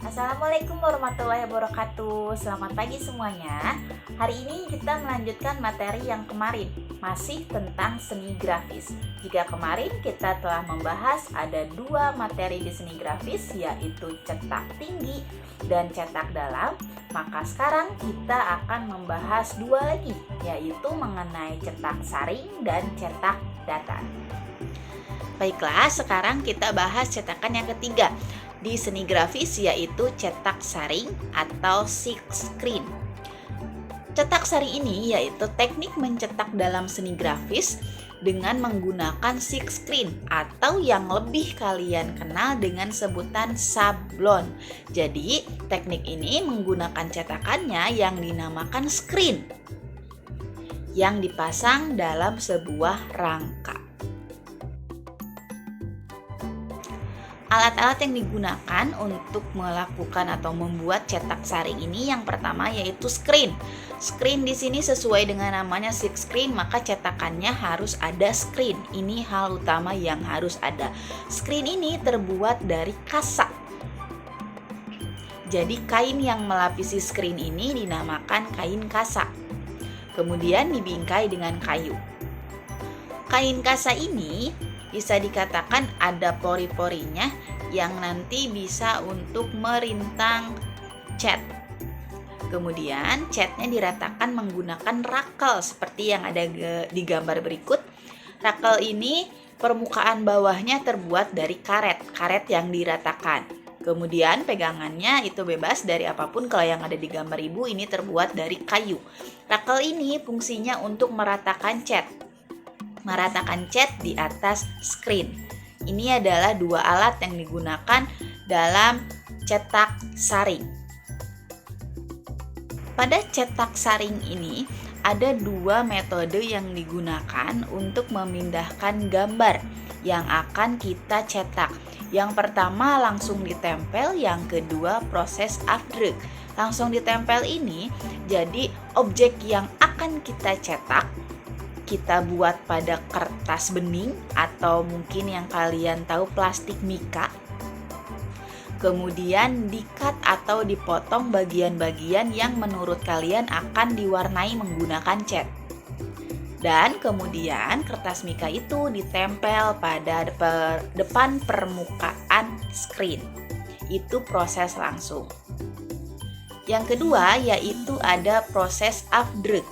Assalamualaikum warahmatullahi wabarakatuh. Selamat pagi semuanya. Hari ini kita melanjutkan materi yang kemarin, masih tentang seni grafis. Jika kemarin kita telah membahas ada dua materi di seni grafis, yaitu cetak tinggi dan cetak dalam, maka sekarang kita akan membahas dua lagi, yaitu mengenai cetak saring dan cetak datar. Baiklah, sekarang kita bahas cetakan yang ketiga di seni grafis, yaitu cetak saring atau silkscreen. Cetak saring ini yaitu teknik mencetak dalam seni grafis dengan menggunakan silkscreen atau yang lebih kalian kenal dengan sebutan sablon. Jadi, teknik ini menggunakan cetakannya yang dinamakan screen yang dipasang dalam sebuah rangka. Alat-alat yang digunakan untuk melakukan atau membuat cetak saring ini yang pertama yaitu screen. Screen di sini sesuai dengan namanya silkscreen, maka cetakannya harus ada screen. Ini hal utama yang harus ada. Screen ini terbuat dari kasa. Jadi kain yang melapisi screen ini dinamakan kain kasa. Kemudian dibingkai dengan kayu. Kain kasa ini bisa dikatakan ada pori-porinya yang nanti bisa untuk merintang cat. Kemudian catnya diratakan menggunakan rakel seperti yang ada di gambar berikut. Rakel ini permukaan bawahnya terbuat dari karet yang diratakan. Kemudian pegangannya itu bebas dari apapun. Kalau yang ada di gambar ibu ini terbuat dari kayu. Rakel ini fungsinya untuk meratakan cat di atas screen. Ini adalah dua alat yang digunakan dalam cetak saring. Pada cetak saring ini ada dua metode yang digunakan untuk memindahkan gambar yang akan kita cetak. Yang pertama langsung ditempel, yang kedua proses afdruk. Langsung ditempel ini jadi objek yang akan kita cetak kita buat pada kertas bening atau mungkin yang kalian tahu plastik mika. Kemudian di-cut atau dipotong bagian-bagian yang menurut kalian akan diwarnai menggunakan cat. Dan kemudian kertas mika itu ditempel pada depan permukaan screen. Itu proses langsung. Yang kedua yaitu ada proses afdruk.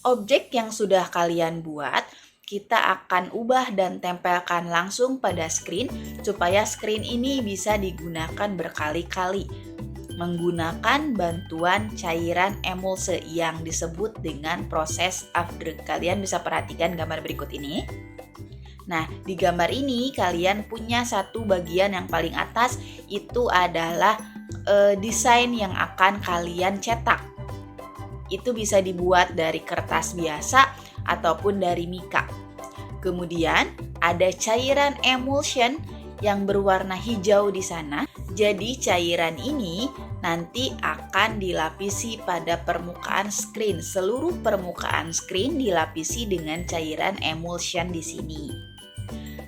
Objek yang sudah kalian buat, kita akan ubah dan tempelkan langsung pada screen supaya screen ini bisa digunakan berkali-kali menggunakan bantuan cairan emulse yang disebut dengan proses afdruk. Kalian bisa perhatikan gambar berikut ini. Nah, di gambar ini kalian punya satu bagian yang paling atas itu adalah desain yang akan kalian cetak. Itu bisa dibuat dari kertas biasa ataupun dari mika. Kemudian ada cairan emulsion yang berwarna hijau di sana. Jadi cairan ini nanti akan dilapisi pada permukaan screen. Seluruh permukaan screen dilapisi dengan cairan emulsion di sini.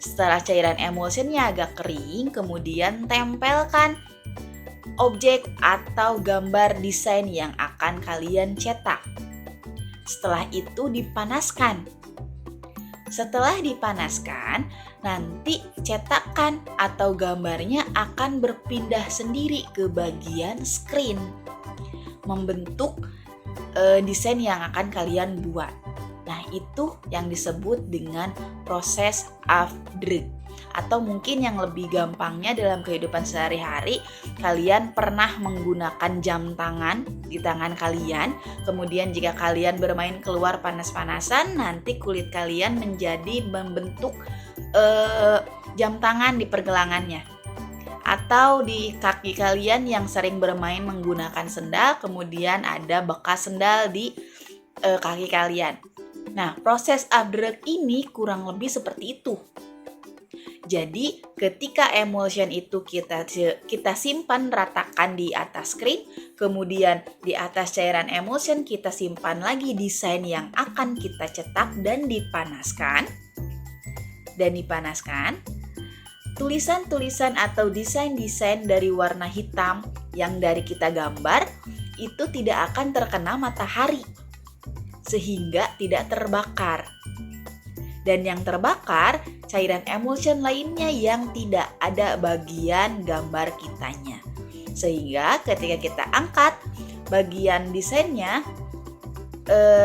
Setelah cairan emulsionnya agak kering, kemudian tempelkan objek atau gambar desain yang akan kalian cetak. Setelah itu dipanaskan. Setelah dipanaskan, nanti cetakan atau gambarnya akan berpindah sendiri ke bagian screen, membentuk desain yang akan kalian buat. Nah, itu yang disebut dengan proses afdruk. Atau mungkin yang lebih gampangnya dalam kehidupan sehari-hari, kalian pernah menggunakan jam tangan di tangan kalian. Kemudian jika kalian bermain keluar panas-panasan, nanti kulit kalian menjadi membentuk jam tangan di pergelangannya. Atau di kaki kalian yang sering bermain menggunakan sendal, kemudian ada bekas sendal di kaki kalian. Nah, proses afdruk ini kurang lebih seperti itu. Jadi ketika emulsion itu kita simpan ratakan di atas screen, kemudian di atas cairan emulsion kita simpan lagi desain yang akan kita cetak dan dipanaskan. tulisan-tulisan atau desain-desain dari warna hitam yang dari kita gambar itu tidak akan terkena matahari sehingga tidak terbakar. Dan yang terbakar cairan emulsion lainnya yang tidak ada bagian gambar kitanya. Sehingga ketika kita angkat bagian desainnya,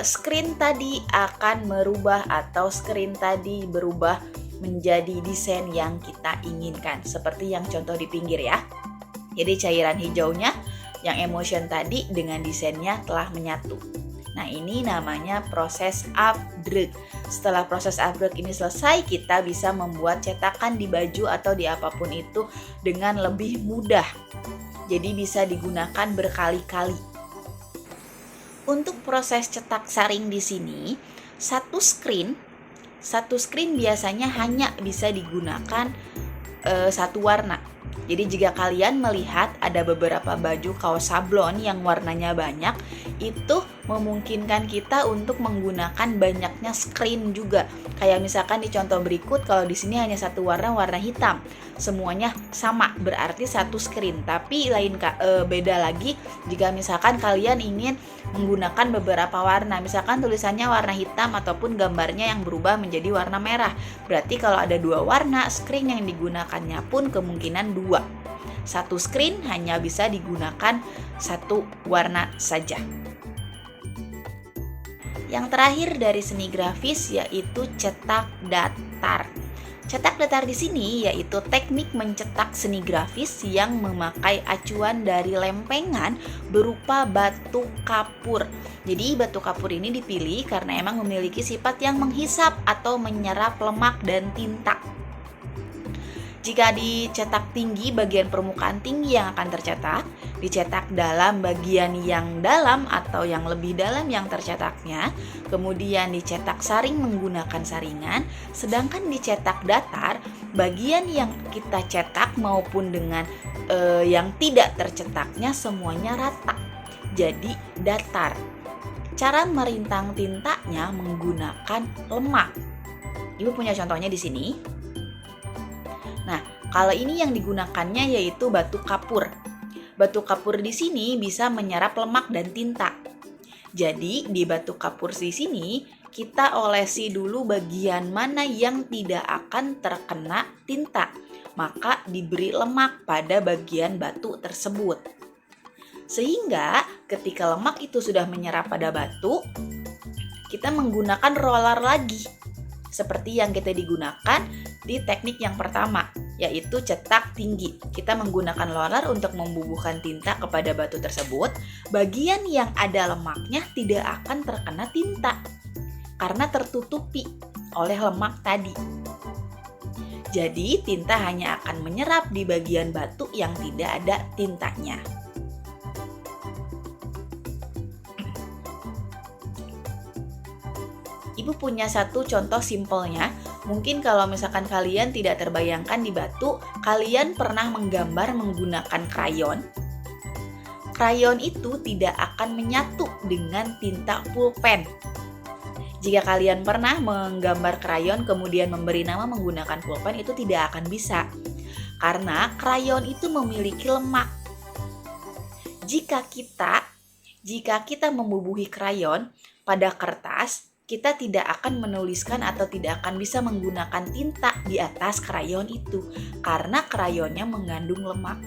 screen tadi akan merubah atau screen tadi berubah menjadi desain yang kita inginkan. Seperti yang contoh di pinggir ya. Jadi cairan hijaunya yang emulsion tadi dengan desainnya telah menyatu. Nah, ini namanya proses upgrade. Setelah proses upgrade ini selesai, kita bisa membuat cetakan di baju atau di apapun itu dengan lebih mudah. Jadi bisa digunakan berkali-kali. Untuk proses cetak saring di sini, satu screen biasanya hanya bisa digunakan satu warna. Jadi jika kalian melihat ada beberapa baju kaos sablon yang warnanya banyak, itu memungkinkan kita untuk menggunakan banyaknya screen juga. Kayak misalkan di contoh berikut, kalau di sini hanya satu warna hitam, semuanya sama, berarti satu screen. Tapi beda lagi jika misalkan kalian ingin menggunakan beberapa warna, misalkan tulisannya warna hitam ataupun gambarnya yang berubah menjadi warna merah. Berarti kalau ada dua warna, screen yang digunakannya pun kemungkinan dua. Satu screen hanya bisa digunakan satu warna saja. Yang terakhir dari seni grafis yaitu cetak datar. Cetak datar di sini yaitu teknik mencetak seni grafis yang memakai acuan dari lempengan berupa batu kapur. Jadi batu kapur ini dipilih karena emang memiliki sifat yang menghisap atau menyerap lemak dan tinta. Jika dicetak tinggi, bagian permukaan tinggi yang akan tercetak, dicetak dalam bagian yang dalam atau yang lebih dalam yang tercetaknya, kemudian dicetak saring menggunakan saringan, sedangkan dicetak datar, bagian yang kita cetak maupun dengan yang tidak tercetaknya semuanya rata, jadi datar. Cara merintang tintanya menggunakan lemak. Ibu punya contohnya di sini. Nah, kalau ini yang digunakannya yaitu batu kapur. Batu kapur di sini bisa menyerap lemak dan tinta. Jadi, di batu kapur di sini kita olesi dulu bagian mana yang tidak akan terkena tinta. Maka diberi lemak pada bagian batu tersebut. Sehingga ketika lemak itu sudah menyerap pada batu, kita menggunakan roller lagi. Seperti yang kita digunakan di teknik yang pertama, yaitu cetak tinggi. Kita menggunakan roller untuk membubuhkan tinta kepada batu tersebut. Bagian yang ada lemaknya tidak akan terkena tinta karena tertutupi oleh lemak tadi. Jadi tinta hanya akan menyerap di bagian batu yang tidak ada tintanya. Ibu punya satu contoh simpelnya. Mungkin kalau misalkan kalian tidak terbayangkan di batu, kalian pernah menggambar menggunakan krayon. Krayon itu tidak akan menyatu dengan tinta pulpen. Jika kalian pernah menggambar krayon kemudian memberi nama menggunakan pulpen, itu tidak akan bisa. Karena krayon itu memiliki lemak. Jika kita membubuhi krayon pada kertas, kita tidak akan menuliskan atau tidak akan bisa menggunakan tinta di atas krayon itu karena krayonnya mengandung lemak.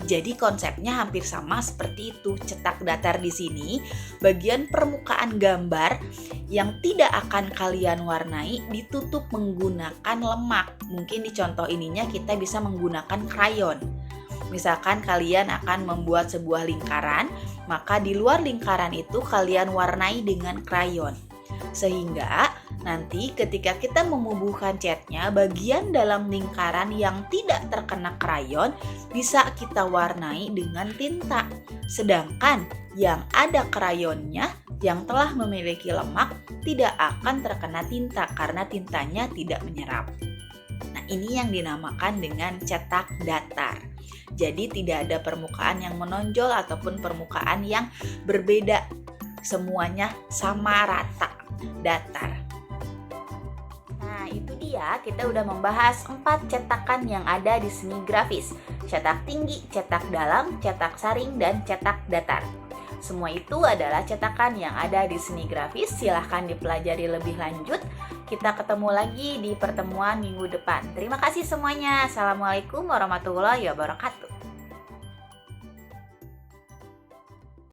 Jadi konsepnya hampir sama seperti itu. Cetak datar di sini, bagian permukaan gambar yang tidak akan kalian warnai ditutup menggunakan lemak. Mungkin di contoh ininya kita bisa menggunakan krayon. Misalkan kalian akan membuat sebuah lingkaran, maka di luar lingkaran itu kalian warnai dengan krayon. Sehingga nanti ketika kita membubuhkan catnya, bagian dalam lingkaran yang tidak terkena krayon bisa kita warnai dengan tinta. Sedangkan yang ada krayonnya yang telah memiliki lemak tidak akan terkena tinta karena tintanya tidak menyerap. Nah, ini yang dinamakan dengan cetak datar. Jadi tidak ada permukaan yang menonjol ataupun permukaan yang berbeda. Semuanya sama rata, datar. Nah, itu dia tadi ya kita udah membahas 4 cetakan yang ada di seni grafis. Cetak tinggi, cetak dalam, cetak saring, dan cetak datar. Semua itu adalah cetakan yang ada di seni grafis. Silahkan dipelajari lebih lanjut. Kita ketemu lagi di pertemuan minggu depan. Terima kasih semuanya. Assalamualaikum warahmatullahi wabarakatuh.